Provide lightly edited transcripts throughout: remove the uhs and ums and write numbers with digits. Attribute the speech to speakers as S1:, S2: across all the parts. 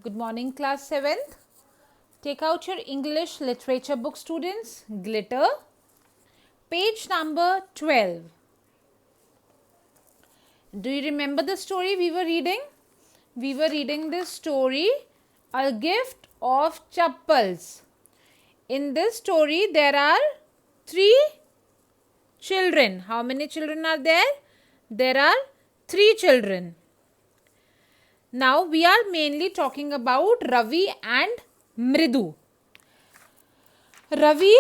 S1: Good morning, class 7th. Take out your English literature book, students. Glitter. Page number 12. Do you remember the story we were reading? We were reading this story, A Gift of Chappals. In this story, there are 3 children. How many children are there? There are 3 children. Now we are mainly talking about Ravi and मृदु. रवि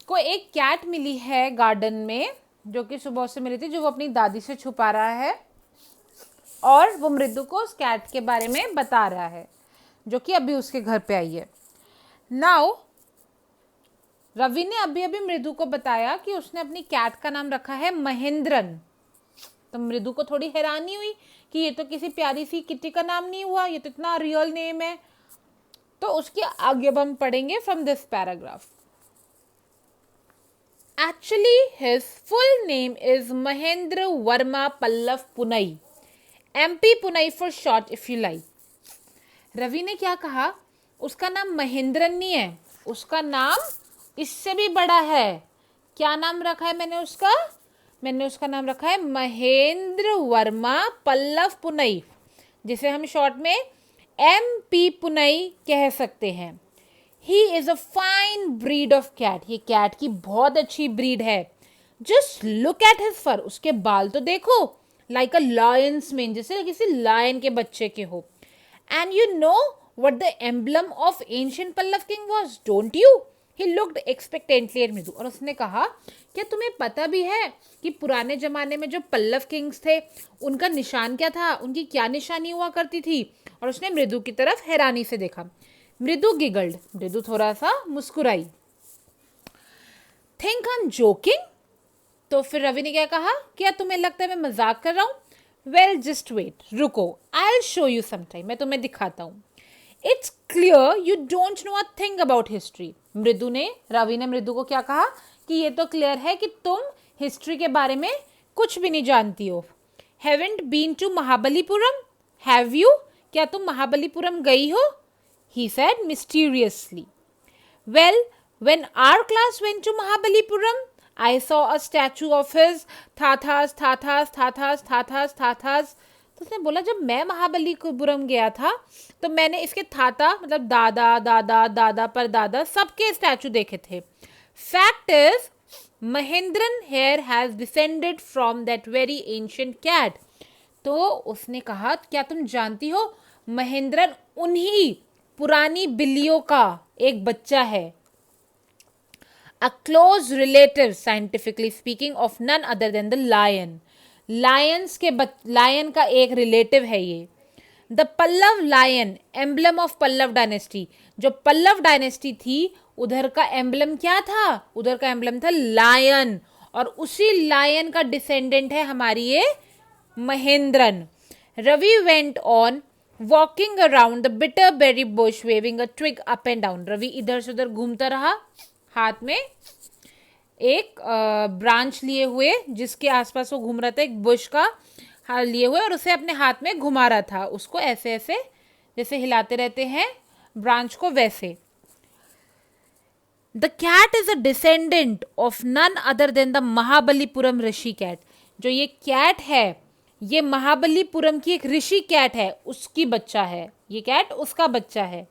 S1: को एक cat मिली है garden में, जो कि सुबह से मिली थी, जो वो अपनी दादी से छुपा रहा है, और वो मृदु को उस कैट के बारे में बता रहा है, जो कि अभी उसके घर पे आई है. नाउ रवि ने अभी अभी मृदु को बताया कि उसने अपनी कैट का नाम रखा है महेंद्रन. तो मृदु को थोड़ी हैरानी हुई कि ये तो किसी प्यारी सी किटी का नाम नहीं हुआ, ये तो इतना रियल नेम है. तो उसके आगे अब हम पढ़ेंगे from this paragraph. Actually his full name is Mahendra Varma Pallava Poonai, MP Poonai for short if you like. Ravi ने क्या कहा? उसका नाम महेंद्रन नहीं है, उसका नाम इससे भी बड़ा है. क्या नाम रखा है मैंने उसका नाम रखा है महेंद्र वर्मा पल्लव पुनई, जिसे हम शॉर्ट में MP पुनई कह सकते हैं. He is a fine breed of cat. ये कैट की बहुत अच्छी ब्रीड है. Just look at his fur. उसके बाल तो देखो, लाइक अ लायंस मेन, जैसे किसी लायन के बच्चे के हो. And you know what the emblem of ancient Pallava king was, don't you? He looked expectantly at Mridu. और उसने कहा, क्या तुम्हें पता भी है कि पुराने जमाने में जो पल्लव किंग्स थे, उनका निशान क्या था, उनकी क्या निशानी हुआ करती थी? और उसने मृदु की तरफ हैरानी से देखा. मृदु गिगल्ड. मृदु थोड़ा सा मुस्कुराई. Think I am joking? तो फिर रवि ने क्या कहा? क्या तुम्हें लगता है मैं मजाक कर रहा हूं? वेल जस्ट वेट, रुको, I will show you sometime. मैं तुम्हें दिखाता हूं. It's clear you don't know a thing about history. Ravi ने मृदु को क्या कहा? कि ये तो क्लियर है कि तुम हिस्ट्री के बारे में कुछ भी नहीं जानती हो. Haven't been to Mahabalipuram? Have you? क्या तुम महाबलीपुरम गई हो? He said mysteriously. Well, when our class went to Mahabalipuram, I saw a statue of his Thathas. तो उसने बोला, जब मैं महाबलीपुरम गया था तो मैंने इसके थाता मतलब दादा दादा दादा पर दादा सबके स्टैचू देखे थे. Fact is Mahendran here has descended from that very ancient cat. तो उसने कहा, क्या तुम जानती हो, महेंद्रन उन्हीं पुरानी बिल्लियों का एक बच्चा है. A close relative, scientifically speaking, of none other than the lion. Lion का एक रिलेटिव है ये. The Pallava lion, emblem of Pallava dynasty. जो पल्लव डायनेस्टी थी, उधर का एम्बलम क्या था? उधर का एम्बलम था लायन, और उसी लायन का डिसेंडेंट है हमारी ये Mahendran. Ravi went on walking around the bitter berry bush waving a twig up and down. Ravi इधर से उधर घूमता रहा, हाथ में एक ब्रांच लिए हुए, जिसके आसपास वो घूम रहा था, एक बुश का हाथ लिए हुए, और उसे अपने हाथ में घुमा रहा था. उसको ऐसे ऐसे जैसे हिलाते रहते हैं ब्रांच को, वैसे. The cat is a descendant of none other than the Mahabalipuram rishi cat. जो ये कैट है, ये महाबलीपुरम की एक ऋषि कैट है, उसकी बच्चा है. ये कैट उसका बच्चा है.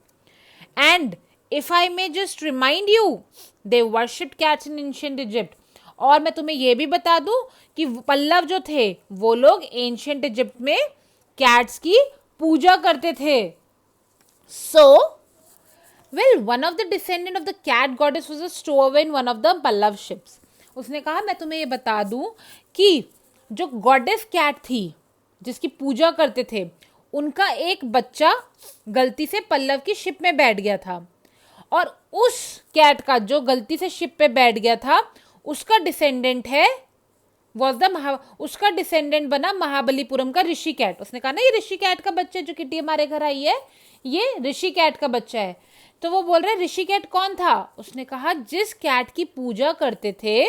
S1: And if I may just remind you, they worshipped cats in ancient Egypt. और मैं तुम्हें यह भी बता दूं कि पल्लव जो थे, वो लोग एंशिएंट इजिप्ट में कैट्स की पूजा करते थे. So well, one of the descendant of the cat goddess was a stowaway in one of the Pallava ships. उसने कहा, मैं तुम्हें ये बता दूं कि जो गॉडेस कैट थी, जिसकी पूजा करते थे, उनका एक बच्चा गलती से पल्लव की शिप में बैठ गया था. और उस कैट का जो गलती से शिप पे बैठ गया था, उसका डिसेंडेंट है उसका डिसेंडेंट बना महाबलीपुरम का ऋषि कैट. उसने कहा ना, ये ऋषि कैट का बच्चा जो किटी हमारे घर आई है, ये ऋषि कैट का बच्चा है. तो वो बोल रहे, ऋषि कैट कौन था? उसने कहा, जिस कैट की पूजा करते थे,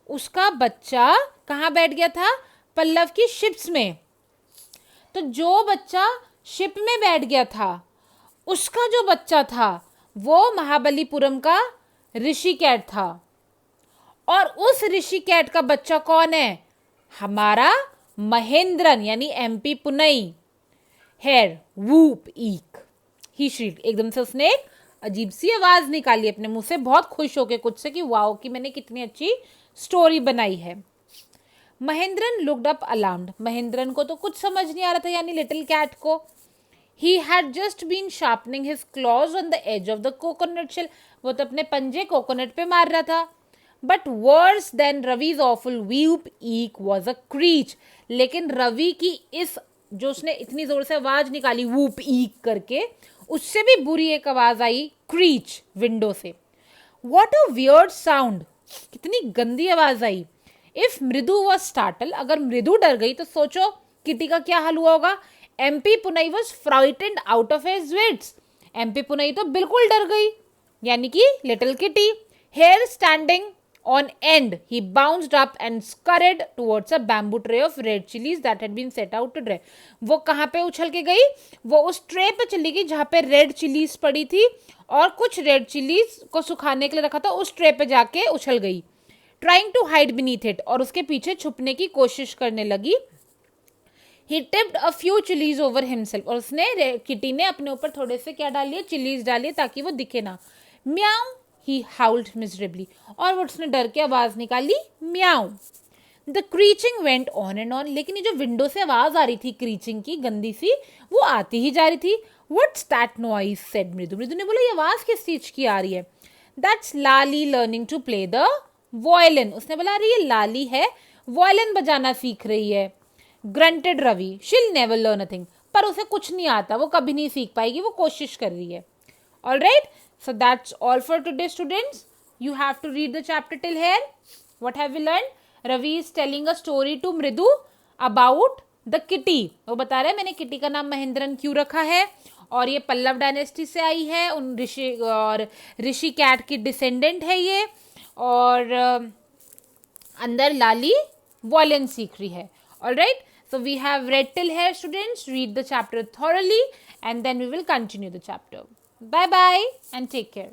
S1: उसका बच्चा कहाँ बैठ गया था? पल्लव की शिप्स में. तो जो बच्चा शिप में बैठ गया था, उसका जो बच्चा था वो महाबलीपुरम का ऋषि कैट था, और उस ऋषि कैट का बच्चा कौन है? हमारा महेंद्रन यानी एमपी पुनई। हेयर वूप ईक ही श्रीड, एकदम से उसने एक अजीब सी आवाज निकाली अपने मुंह से, बहुत खुश होके कुछ से कि वाओ कि मैंने कितनी अच्छी स्टोरी बनाई है। Mahendran looked up alarmed, Mahendran को तो कुछ समझ नहीं आ रहा था यानी लिटिल कैट को। He had just been sharpening his claws on the edge of the coconut shell. वो तो अपने पंजे कोकोनट पे मार रहा था। But worse than Ravi's awful whoop eek was a screech. लेकिन रवि की इस जो उसने इतनी जोर से आवाज निकाली whoop eek करके, उससे भी बुरी एक आवाज आई creech विंडो से। What a weird sound. कितनी गंदी आवाज आई। If मृदु was startled, अगर मृदु डर गई तो सोचो किटी का क्या हाल हुआ होगा। एमपी पुनई was frightened out of his wits, MP पुनई तो बिल्कुल डर गई, यानी कि little kitty. Hair standing on end he bounced up and scurried towards a bamboo tray of red chillies that had been set out to dry. वो कहाँ पे उछल के गई? वो उस ट्रे पे चली गई जहाँ पे रेड चिलीज पड़ी थी, और कुछ रेड चिलीज को सुखाने के लिए रखा था, उस ट्रे पे जाके उछल गई। Trying to hide beneath it, और उसके पीछे छुपने की कोशिश करने लगी। He tipped a few chilies over himself, और उसने किटी ने अपने ऊपर थोड़े से क्या डालिए? चिलीज डालिए ताकि वो दिखे ना। म्याऊ, he howled miserably, और वो उसने डर के आवाज निकाली म्याऊ। The creaching went on and on, लेकिन ये जो विंडो से आवाज आ रही थी क्रीचिंग की गंदी सी, वो आती ही जा रही थी। What's that noise? said मृदु। मृदु ने बोला ये आवाज किस चीज की आ रही है? That's Lali learning to play the violin, उसने बोला अरे ये लाली है वायलिन बजाना सीख रही है। Granted Ravi, she'll never learn a thing, पर उसे कुछ नहीं आता, वो कभी नहीं सीख पाएगी, वो कोशिश कर रही है। Alright, so that's all for today students. You have to read the chapter till here. What have we learned? Ravi is telling a story to Mridu about the kitty. वो बता रहे हैं मैंने किटी का नाम महेंद्रन क्यों रखा है, और ये पल्लव डायनेस्टी से आई है, उन ऋषि कैट की डिसेंडेंट है ये, और अंदर लाली वॉयलिन सीख रही है। Alright, so we have read till here students. Read the chapter thoroughly and then we will continue the chapter. Bye bye and take care.